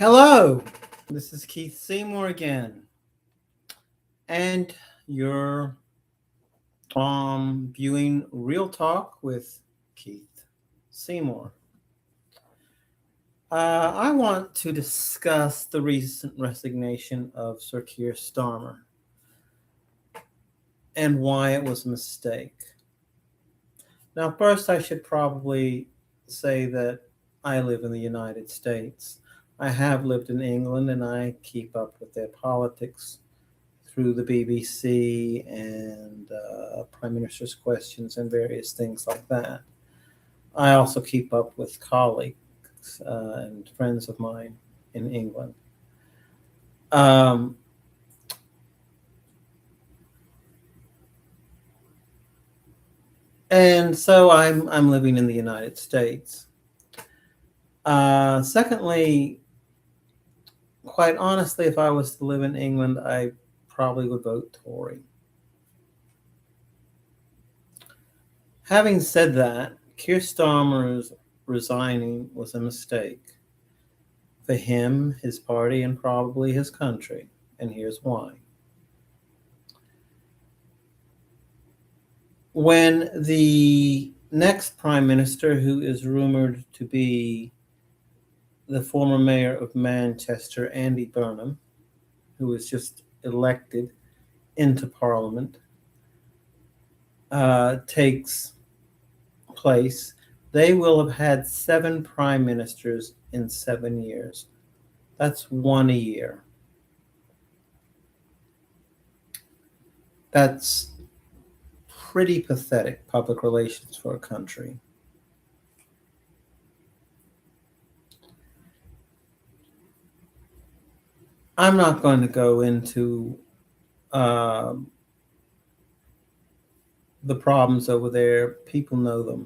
Hello, this is Keith Seymour again, and you're viewing Real Talk with Keith Seymour. I want to discuss the recent resignation of Sir Kier Starmer and why it was a mistake. Now, first, I should probably say that I live in the United States. I have lived in England and I keep up with their politics through the BBC and Prime Minister's Questions and various things like that. I also keep up with colleagues and friends of mine in England. And so I'm living in the United States. Secondly, quite honestly, if I was to live in England, I probably would vote Tory. Having said that, Keir Starmer's resigning was a mistake for him, his party, and probably his country. And here's why. When the next prime minister, who is rumored to be the former mayor of Manchester, Andy Burnham, who was just elected into Parliament, takes place, they will have had 7 prime ministers in 7 years. That's 1 a year. That's pretty pathetic public relations for a country. I'm not going to go into the problems over there. People know them.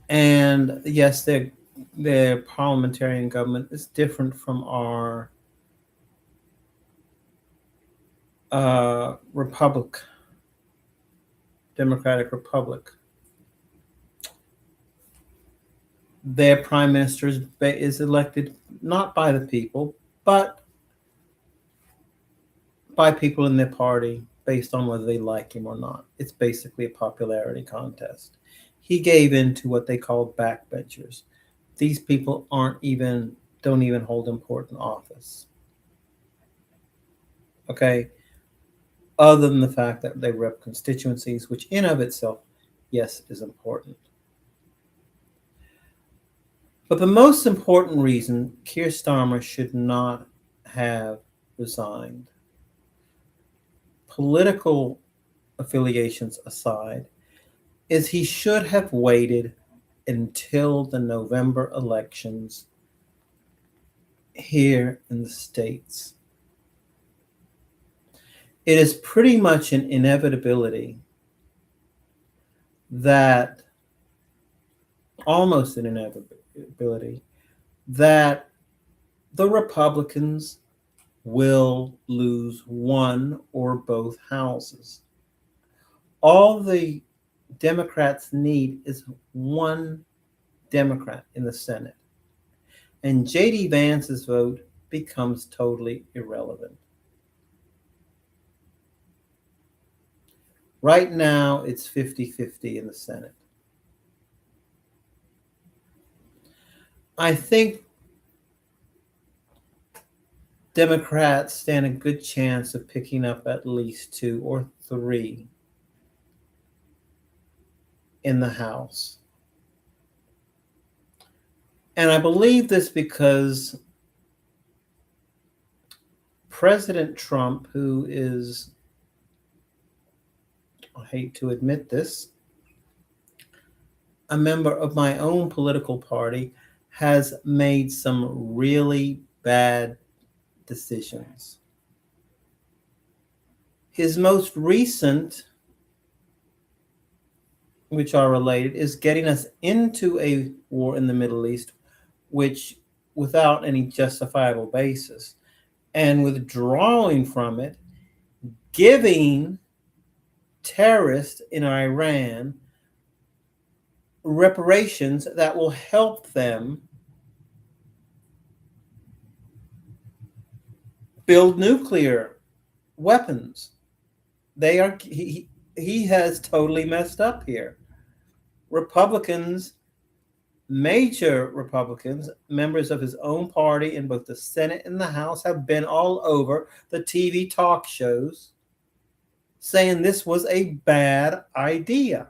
And yes, their parliamentarian government is different from our republic, Democratic Republic. Their prime minister is elected not by the people, but by people in their party based on whether they like him or not. It's basically a popularity contest. He gave in to what they called backbenchers. These people don't even hold important office. Okay? Other than the fact that they rep constituencies, which in of itself, yes, is important. But the most important reason Keir Starmer should not have resigned, political affiliations aside, is he should have waited until the November elections here in the States. It is pretty much an inevitability that, almost an inevitability, that the Republicans will lose one or both houses. All the Democrats need is one Democrat in the Senate. And J.D. Vance's vote becomes totally irrelevant. Right now, it's 50-50 in the Senate. I think Democrats stand a good chance of picking up at least 2 or 3 in the House. And I believe this because President Trump, who is, I hate to admit this, a member of my own political party, has made some really bad decisions. His most recent, which are related, is getting us into a war in the Middle East, which without any justifiable basis, and withdrawing from it, giving terrorists in Iran reparations that will help them build nuclear weapons. He has totally messed up here. Republicans, major Republicans, members of his own party in both the Senate and the House, have been all over the TV talk shows saying this was a bad idea.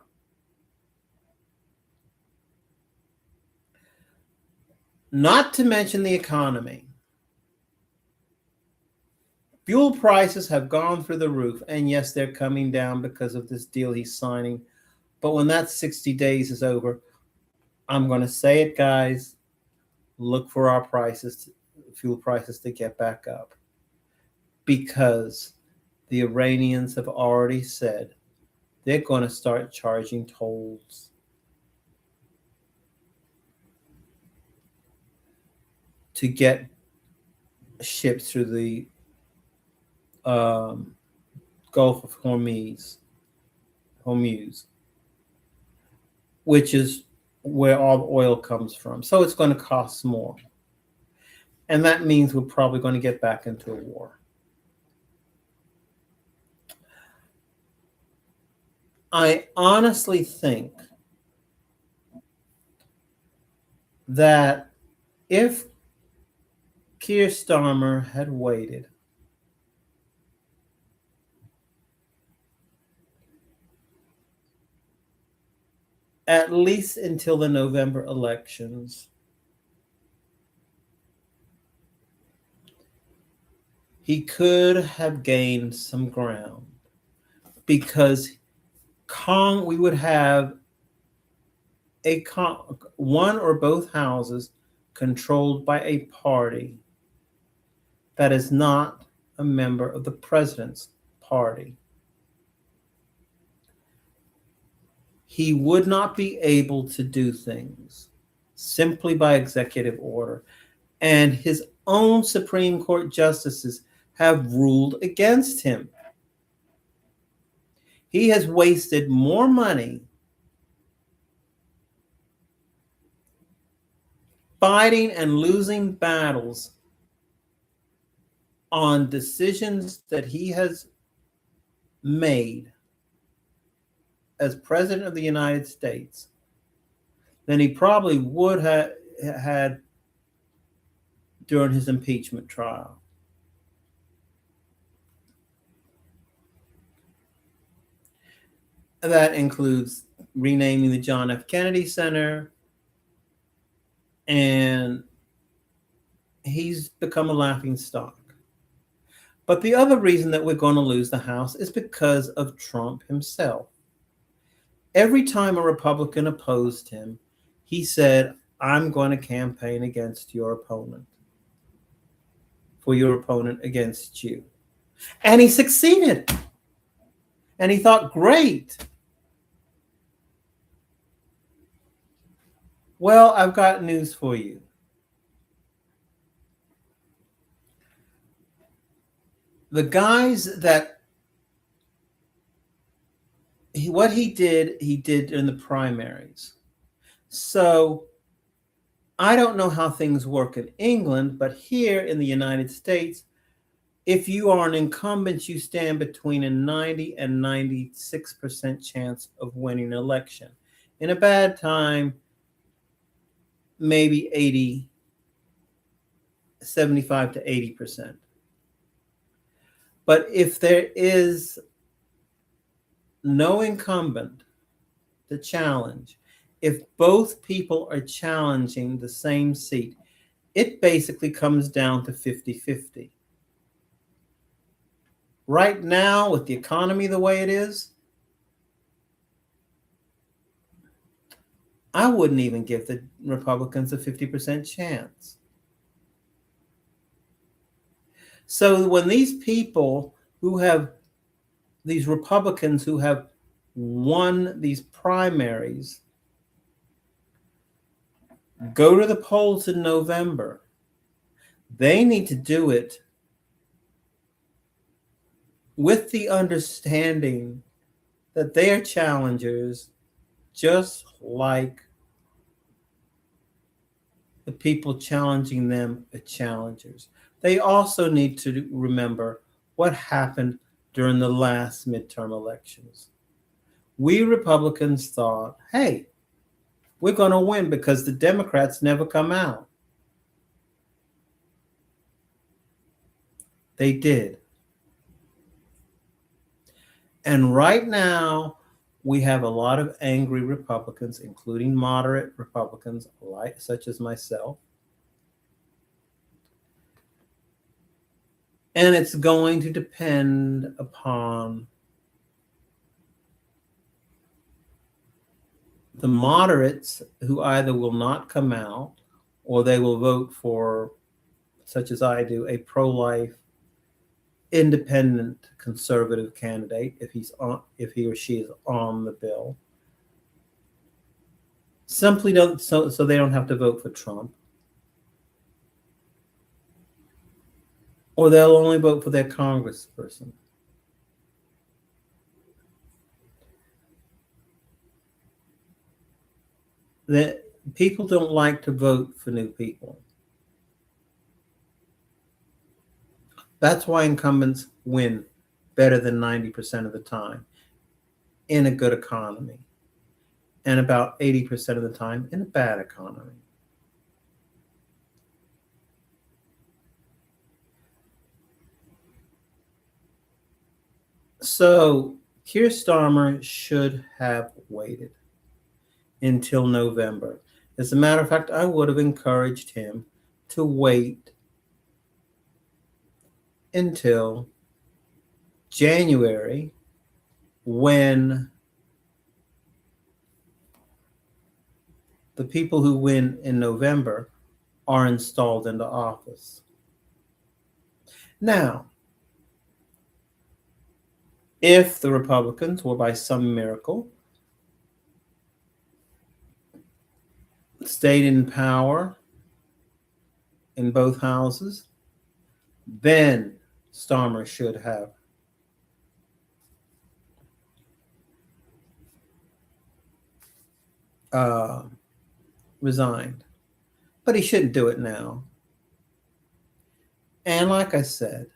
Not to mention the economy. Fuel prices have gone through the roof, and yes, they're coming down because of this deal he's signing. But when that 60 days is over, I'm going to say it, guys, look for our fuel prices to get back up. Because the Iranians have already said they're going to start charging tolls. To get ships through the Gulf of Hormuz, which is where all the oil comes from. So it's going to cost more. And that means we're probably going to get back into a war. I honestly think that if Kier Starmer had waited at least until the November elections, he could have gained some ground, because we would have one or both houses controlled by a party that is not a member of the president's party. He would not be able to do things simply by executive order. And his own Supreme Court justices have ruled against him. He has wasted more money fighting and losing battles on decisions that he has made as president of the United States than he probably would have had during his impeachment trial. That includes renaming the John F. Kennedy Center, and he's become a laughing stock. But the other reason that we're going to lose the House is because of Trump himself. Every time a Republican opposed him, he said, I'm going to campaign against your opponent, for your opponent against you. And he succeeded. And he thought, great. Well, I've got news for you. The guys that what he did in the primaries. So I don't know how things work in England, but here in the United States, if you are an incumbent, you stand between a 90 and 96% chance of winning an election. In a bad time, maybe 80, 75 to 80%. But if there is no incumbent to challenge, if both people are challenging the same seat, it basically comes down to 50-50. Right now, with the economy the way it is, I wouldn't even give the Republicans a 50% chance. So when these people these Republicans who have won these primaries go to the polls in November, they need to do it with the understanding that they are challengers, just like the people challenging them are challengers. They also need to remember what happened during the last midterm elections. We Republicans thought, hey, we're going to win because the Democrats never come out. They did. And right now, we have a lot of angry Republicans, including moderate Republicans, such as myself. And it's going to depend upon the moderates who either will not come out or they will vote for, such as I do, a pro-life, independent conservative candidate if he or she is on the bill. Simply don't so they don't have to vote for Trump. Or they'll only vote for their congressperson. That people don't like to vote for new people. That's why incumbents win better than 90% of the time in a good economy, and about 80% of the time in a bad economy. So Kier Starmer should have waited until November. As a matter of fact, I would have encouraged him to wait until January, when the people who win in November are installed into office. Now, if the Republicans were by some miracle stayed in power in both houses, then Starmer should have resigned. But he shouldn't do it now. And like I said,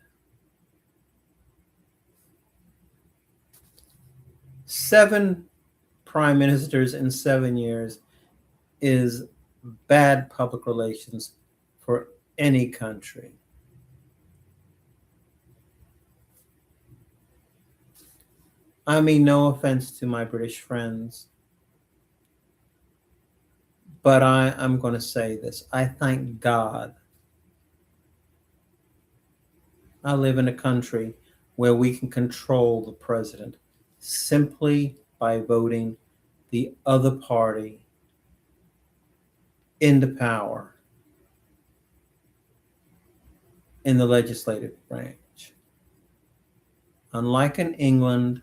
7 prime ministers in 7 years is bad public relations for any country. I mean, no offense to my British friends, but I'm going to say this. I thank God I live in a country where we can control the president simply by voting the other party into power in the legislative branch. Unlike in England,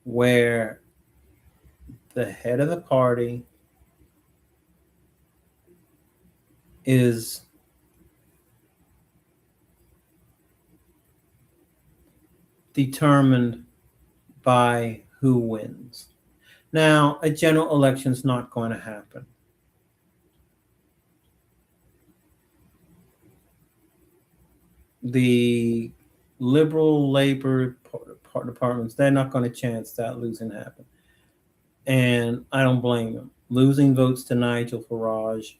where the head of the party is determined by who wins. Now, a general election is not going to happen. The Liberal Labor departments, they're not going to chance that losing happen. And I don't blame them. Losing votes to Nigel Farage,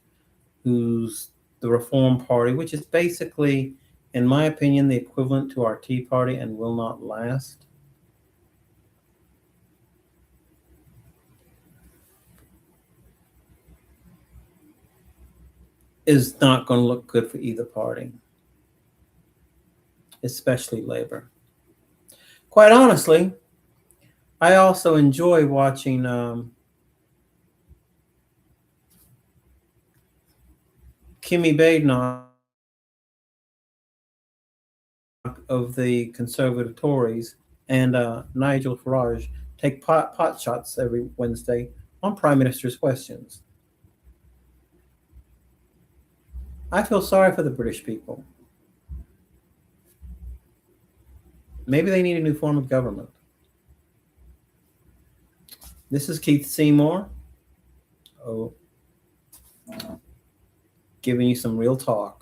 who's the Reform Party, which is basically, in my opinion, the equivalent to our Tea Party and will not last. Is not going to look good for either party, especially Labor. Quite honestly, I also enjoy watching Kimmy Badenoch of the conservative Tories and Nigel Farage take pot shots every Wednesday on Prime Minister's Questions. I feel sorry for the British people. Maybe they need a new form of government. This is Keith Seymour. Giving you some real talk.